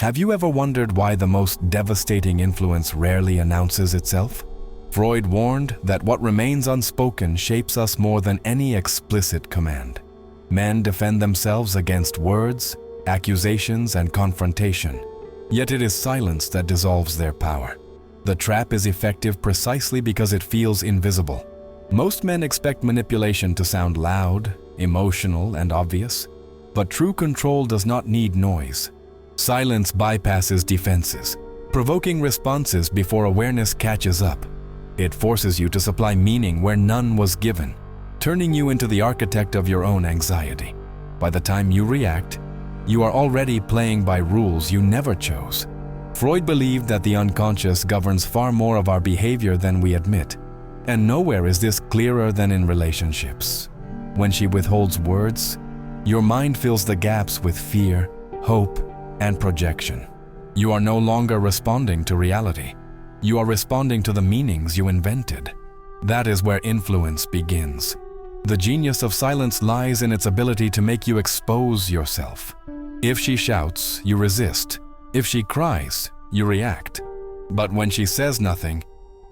Have you ever wondered why the most devastating influence rarely announces itself? Freud warned that what remains unspoken shapes us more than any explicit command. Men defend themselves against words, accusations, and confrontation, yet it is silence that dissolves their power. The trap is effective precisely because it feels invisible. Most men expect manipulation to sound loud, emotional, and obvious, but true control does not need noise. Silence bypasses defenses, provoking responses before awareness catches up. It forces you to supply meaning where none was given, turning you into the architect of your own anxiety. By the time you react, you are already playing by rules you never chose. Freud believed that the unconscious governs far more of our behavior than we admit, and nowhere is this clearer than in relationships. When she withholds words, your mind fills the gaps with fear, hope, and projection. You are no longer responding to reality. You are responding to the meanings you invented. That is where influence begins. The genius of silence lies in its ability to make you expose yourself. If she shouts, you resist. If she cries, you react. But when she says nothing,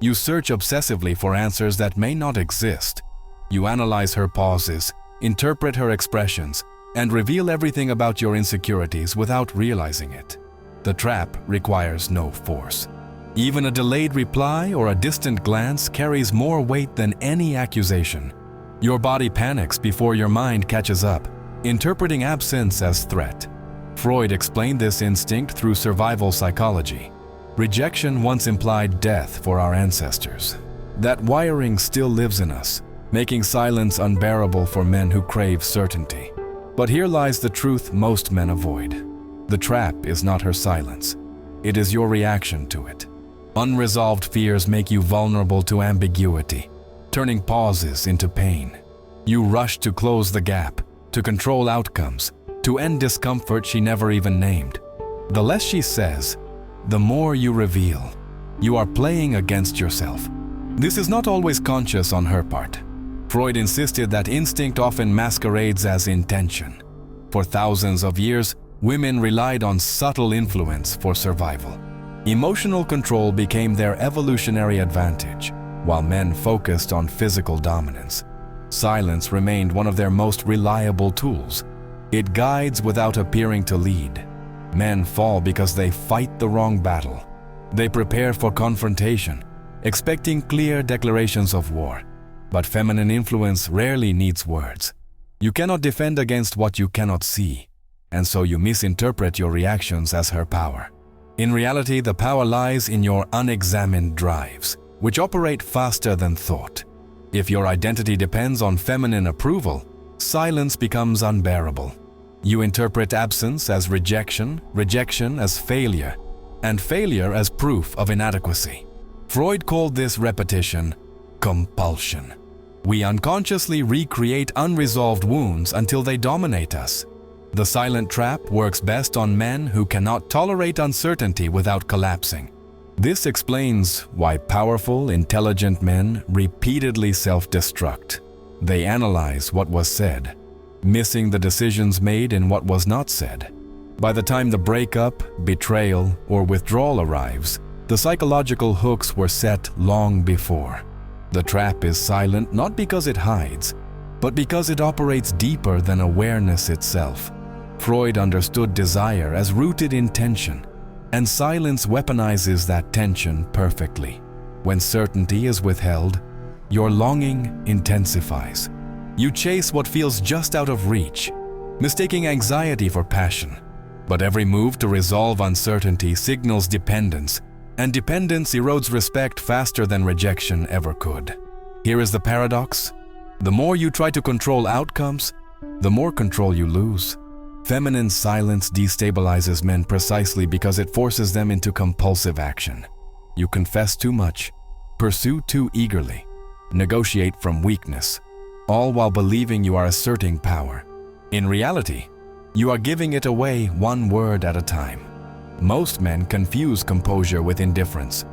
you search obsessively for answers that may not exist. You analyze her pauses, interpret her expressions, and reveal everything about your insecurities without realizing it. The trap requires no force. Even a delayed reply or a distant glance carries more weight than any accusation. Your body panics before your mind catches up, interpreting absence as threat. Freud explained this instinct through survival psychology. Rejection once implied death for our ancestors. That wiring still lives in us, making silence unbearable for men who crave certainty. But here lies the truth most men avoid. The trap is not her silence. It is your reaction to it. Unresolved fears make you vulnerable to ambiguity, turning pauses into pain. You rush to close the gap, to control outcomes, to end discomfort she never even named. The less she says, the more you reveal. You are playing against yourself. This is not always conscious on her part. Freud insisted that instinct often masquerades as intention. For thousands of years, women relied on subtle influence for survival. Emotional control became their evolutionary advantage, while men focused on physical dominance. Silence remained one of their most reliable tools. It guides without appearing to lead. Men fall because they fight the wrong battle. They prepare for confrontation, expecting clear declarations of war. But feminine influence rarely needs words. You cannot defend against what you cannot see, and so you misinterpret your reactions as her power. In reality, the power lies in your unexamined drives, which operate faster than thought. If your identity depends on feminine approval, silence becomes unbearable. You interpret absence as rejection, rejection as failure, and failure as proof of inadequacy. Freud called this repetition compulsion. We unconsciously recreate unresolved wounds until they dominate us. The silent trap works best on men who cannot tolerate uncertainty without collapsing. This explains why powerful, intelligent men repeatedly self-destruct. They analyze what was said, missing the decisions made in what was not said. By the time the breakup, betrayal, or withdrawal arrives, the psychological hooks were set long before. The trap is silent not because it hides, but because it operates deeper than awareness itself. Freud understood desire as rooted in tension, and silence weaponizes that tension perfectly. When certainty is withheld, your longing intensifies. You chase what feels just out of reach, mistaking anxiety for passion. But every move to resolve uncertainty signals dependence, and dependence erodes respect faster than rejection ever could. Here is the paradox. The more you try to control outcomes, the more control you lose. Feminine silence destabilizes men precisely because it forces them into compulsive action. You confess too much, pursue too eagerly, negotiate from weakness, all while believing you are asserting power. In reality, you are giving it away one word at a time. Most men confuse composure with indifference,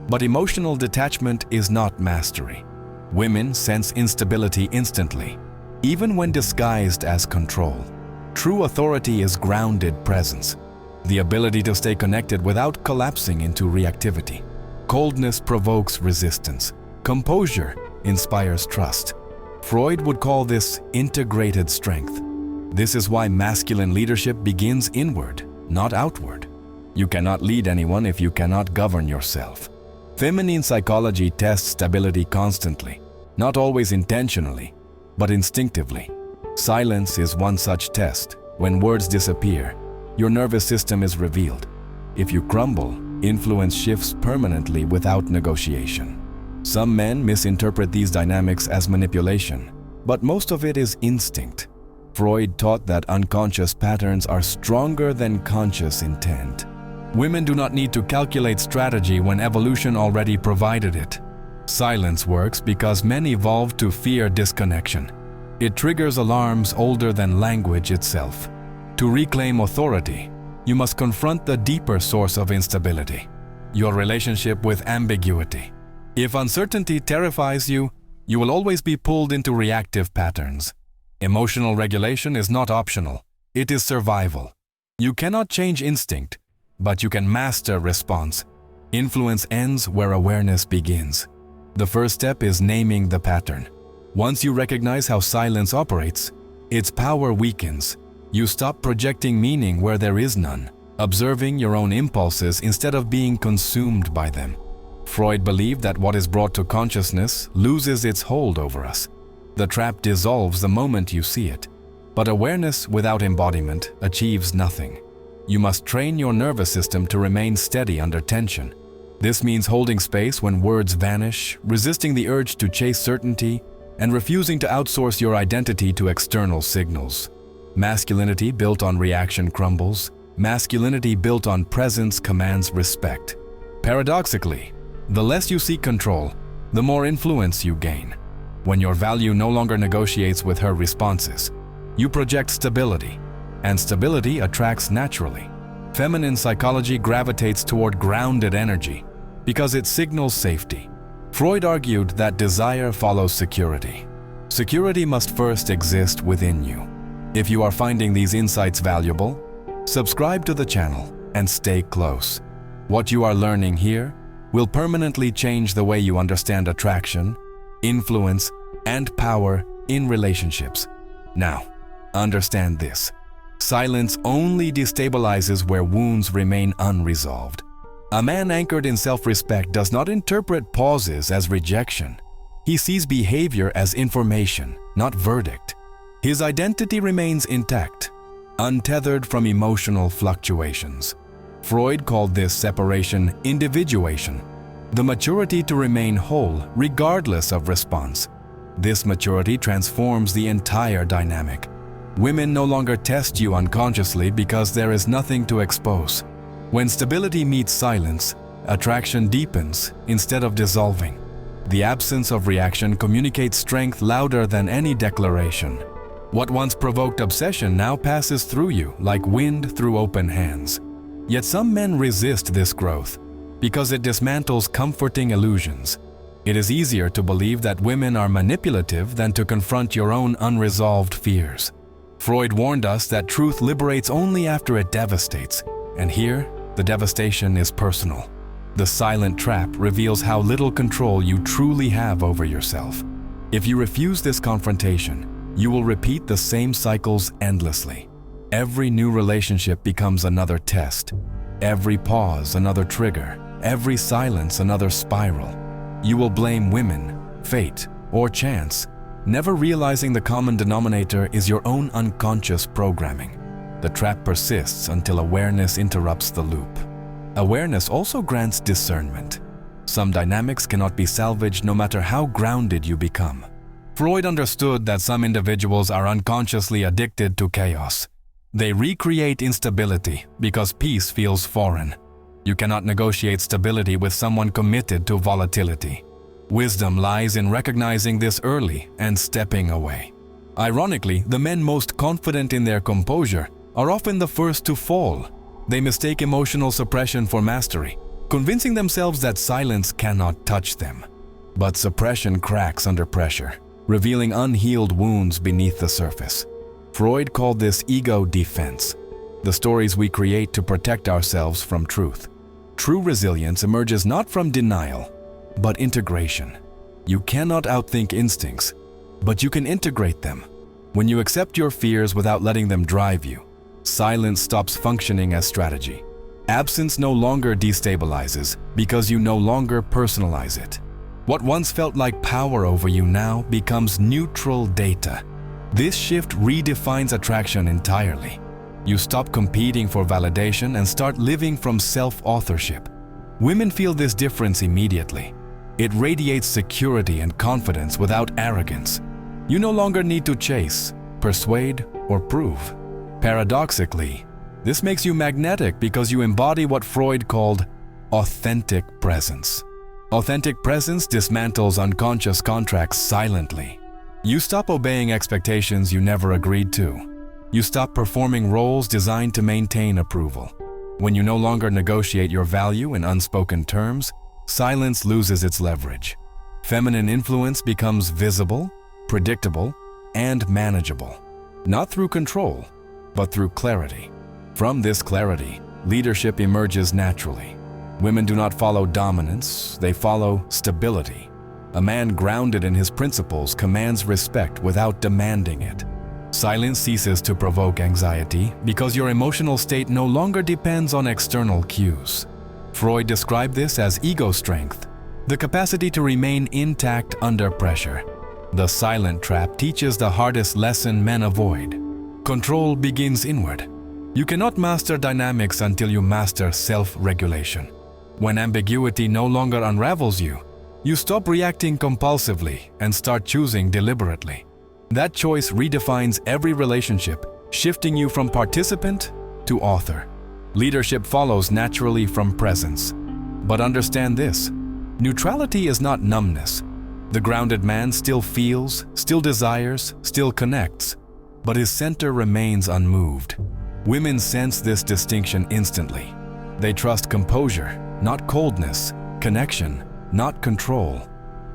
but emotional detachment is not mastery. Women sense instability instantly, even when disguised as control. True authority is grounded presence. the ability to stay connected without collapsing into reactivity. Coldness provokes resistance. Composure inspires trust. Freud would call this integrated strength. This is why masculine leadership begins inward, not outward. You cannot lead anyone if you cannot govern yourself. Feminine psychology tests stability constantly, not always intentionally, but instinctively. Silence is one such test. When words disappear, your nervous system is revealed. If you crumble, influence shifts permanently without negotiation. Some men misinterpret these dynamics as manipulation, but most of it is instinct. Freud taught that unconscious patterns are stronger than conscious intent. Women do not need to calculate strategy when evolution already provided it. Silence works because men evolved to fear disconnection. It triggers alarms older than language itself. To reclaim authority, you must confront the deeper source of instability, your relationship with ambiguity. If uncertainty terrifies you, you will always be pulled into reactive patterns. Emotional regulation is not optional, it is survival. You cannot change instinct, but you can master response. Influence ends where awareness begins. The first step is naming the pattern. Once you recognize how silence operates, its power weakens. You stop projecting meaning where there is none, observing your own impulses instead of being consumed by them. Freud believed that what is brought to consciousness loses its hold over us. The trap dissolves the moment you see it. But awareness without embodiment achieves nothing. You must train your nervous system to remain steady under tension. This means holding space when words vanish, resisting the urge to chase certainty, and refusing to outsource your identity to external signals. Masculinity built on reaction crumbles. Masculinity built on presence commands respect. Paradoxically, the less you seek control, the more influence you gain. When your value no longer negotiates with her responses, you project stability, and stability attracts naturally. Feminine psychology gravitates toward grounded energy because it signals safety. Freud argued that desire follows security. Security must first exist within you. If you are finding these insights valuable, subscribe to the channel and stay close. What you are learning here will permanently change the way you understand attraction, influence, and power in relationships. Now, understand this. Silence only destabilizes where wounds remain unresolved. A man anchored in self-respect does not interpret pauses as rejection. He sees behavior as information, not verdict. His identity remains intact, untethered from emotional fluctuations. Freud called this separation individuation, the maturity to remain whole regardless of response. This maturity transforms the entire dynamic. Women no longer test you unconsciously because there is nothing to expose. When stability meets silence, attraction deepens instead of dissolving. The absence of reaction communicates strength louder than any declaration. What once provoked obsession now passes through you like wind through open hands. Yet some men resist this growth because it dismantles comforting illusions. It is easier to believe that women are manipulative than to confront your own unresolved fears. Freud warned us that truth liberates only after it devastates, and here, the devastation is personal. The silent trap reveals how little control you truly have over yourself. If you refuse this confrontation, you will repeat the same cycles endlessly. Every new relationship becomes another test. Every pause another trigger. Every silence another spiral. You will blame women, fate, or chance, never realizing the common denominator is your own unconscious programming. The trap persists until awareness interrupts the loop. Awareness also grants discernment. Some dynamics cannot be salvaged no matter how grounded you become. Freud understood that some individuals are unconsciously addicted to chaos. They recreate instability because peace feels foreign. You cannot negotiate stability with someone committed to volatility. Wisdom lies in recognizing this early and stepping away. Ironically, the men most confident in their composure are often the first to fall. They mistake emotional suppression for mastery, convincing themselves that silence cannot touch them. But suppression cracks under pressure, revealing unhealed wounds beneath the surface. Freud called this ego defense. the stories we create to protect ourselves from truth. True resilience emerges not from denial, but integration. You cannot outthink instincts, but you can integrate them. When you accept your fears without letting them drive you, silence stops functioning as strategy. Absence no longer destabilizes because you no longer personalize it. What once felt like power over you now becomes neutral data. This shift redefines attraction entirely. You stop competing for validation and start living from self-authorship. Women feel this difference immediately. It radiates security and confidence without arrogance. You no longer need to chase, persuade, or prove. Paradoxically, this makes you magnetic because you embody what Freud called authentic presence. Authentic presence dismantles unconscious contracts silently. You stop obeying expectations you never agreed to. You stop performing roles designed to maintain approval. When you no longer negotiate your value in unspoken terms, silence loses its leverage. Feminine influence becomes visible, predictable, and manageable. Not through control, but through clarity. From this clarity, leadership emerges naturally. Women do not follow dominance, they follow stability. A man grounded in his principles commands respect without demanding it. Silence ceases to provoke anxiety because your emotional state no longer depends on external cues. Freud described this as ego strength, the capacity to remain intact under pressure. The silent trap teaches the hardest lesson men avoid. Control begins inward. You cannot master dynamics until you master self-regulation. When ambiguity no longer unravels you, you stop reacting compulsively and start choosing deliberately. That choice redefines every relationship, shifting you from participant to author. Leadership follows naturally from presence. But understand this: neutrality is not numbness. The grounded man still feels, still desires, still connects, but his center remains unmoved. Women sense this distinction instantly. They trust composure, not coldness, connection, not control.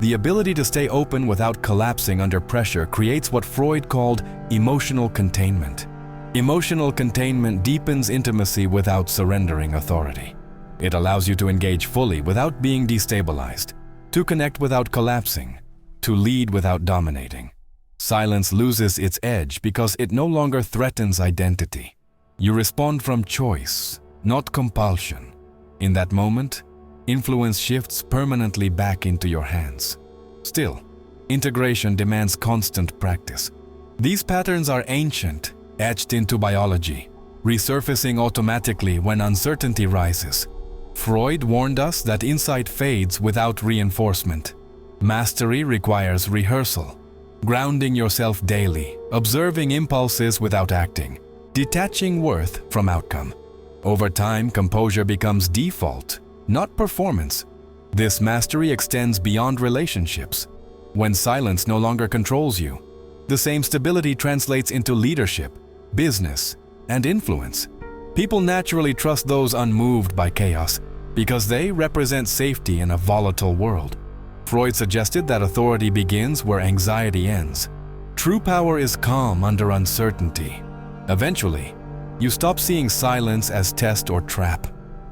The ability to stay open without collapsing under pressure creates what Freud called emotional containment. Emotional containment deepens intimacy without surrendering authority. It allows you to engage fully without being destabilized, to connect without collapsing, to lead without dominating. Silence loses its edge because it no longer threatens identity. You respond from choice, not compulsion. In that moment, influence shifts permanently back into your hands. Still, integration demands constant practice. These patterns are ancient, etched into biology, resurfacing automatically when uncertainty rises. Freud warned us that insight fades without reinforcement. Mastery requires rehearsal, grounding yourself daily, observing impulses without acting, detaching worth from outcome. Over time, composure becomes default, not performance. This mastery extends beyond relationships. When silence no longer controls you, the same stability translates into leadership, business, and influence. People naturally trust those unmoved by chaos because they represent safety in a volatile world. Freud suggested that authority begins where anxiety ends. True power is calm under uncertainty. Eventually, you stop seeing silence as test or trap.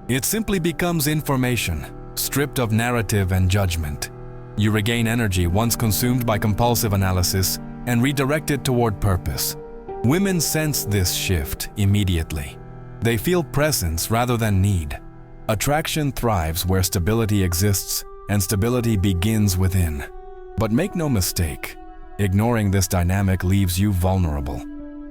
It simply becomes information, stripped of narrative and judgment. You regain energy once consumed by compulsive analysis and redirect it toward purpose. Women sense this shift immediately. They feel presence rather than need. Attraction thrives where stability exists, and stability begins within. But make no mistake, ignoring this dynamic leaves you vulnerable.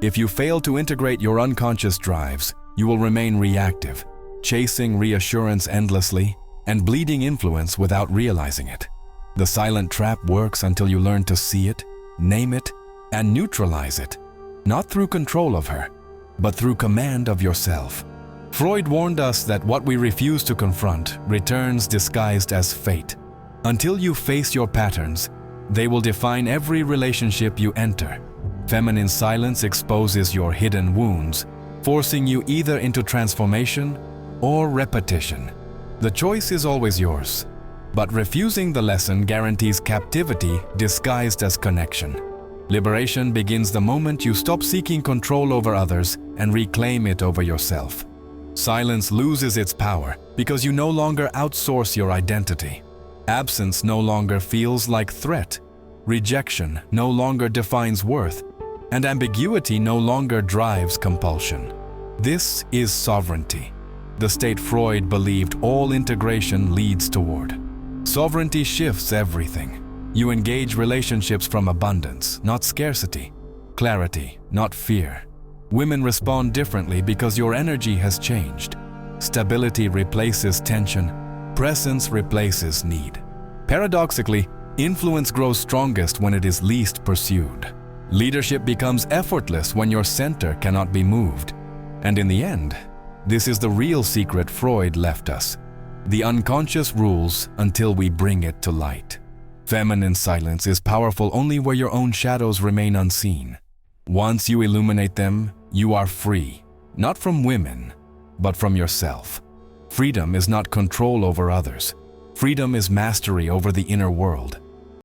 If you fail to integrate your unconscious drives, you will remain reactive, chasing reassurance endlessly and bleeding influence without realizing it. The silent trap works until you learn to see it, name it, and neutralize it, not through control of her, but through command of yourself. Freud warned us that what we refuse to confront returns disguised as fate. Until you face your patterns, they will define every relationship you enter. Feminine silence exposes your hidden wounds, forcing you either into transformation or repetition. The choice is always yours, but refusing the lesson guarantees captivity disguised as connection. Liberation begins the moment you stop seeking control over others and reclaim it over yourself. Silence loses its power because you no longer outsource your identity. Absence no longer feels like threat. Rejection no longer defines worth, and ambiguity no longer drives compulsion. This is sovereignty, the state Freud believed all integration leads toward. Sovereignty shifts everything. You engage relationships from abundance, not scarcity, clarity, not fear. Women respond differently because your energy has changed. Stability replaces tension, presence replaces need. Paradoxically, influence grows strongest when it is least pursued. Leadership becomes effortless when your center cannot be moved. And in the end, this is the real secret Freud left us. The unconscious rules until we bring it to light. Feminine silence is powerful only where your own shadows remain unseen. Once you illuminate them, you are free, not from women, but from yourself. Freedom is not control over others. Freedom is mastery over the inner world.